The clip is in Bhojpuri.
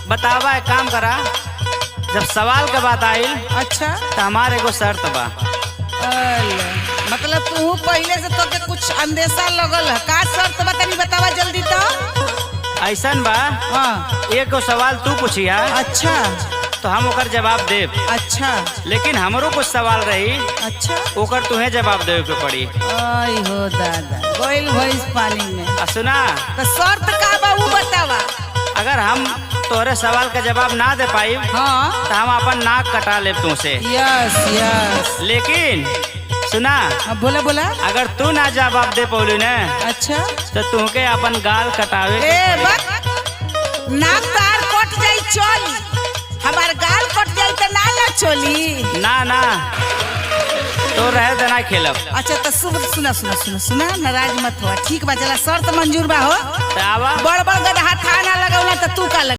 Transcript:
बतावा एक काम करा, जब सवाल के बात आई अच्छा तो हमारे को शर्त बा। मतलब तू पहले से तो के कुछ अंदेशा लगल है का शर्त बा तनी बतावा जल्दी तो। ऐसन बा, हाँ एक को सवाल तू पूछिया अच्छा तो हम ओकर जवाब देब, अच्छा लेकिन हमरो कुछ सवाल रही अच्छा ओकर तुम्हें जवाब देवे के पड़ी। आई हो दादा गोइल भइस पानी में। आ सुना, तो शर्त का बा ऊ बतावा। अगर हम तोहरे सवाल का जवाब ना दे पाई हाँ तो हम अपन नाक कटा ले तुमसे। यस यस लेकिन सुना, अब बोला बोला। अगर तू ना जवाब दे पौली न अच्छा तो तुमके अपन गाल कटावे ए बक नाक तार कट जाई चली, हमार गाल कट जाई तो ना ना चली। ना तो रहे देना खेलब। अच्छा तो सुना सुना सुना सुना नाराज मत हुआ, ठीक बा चला शर्त मंजूर बा हो। तो आवा बड़ बड़ गधा था ना लगौला तो तू का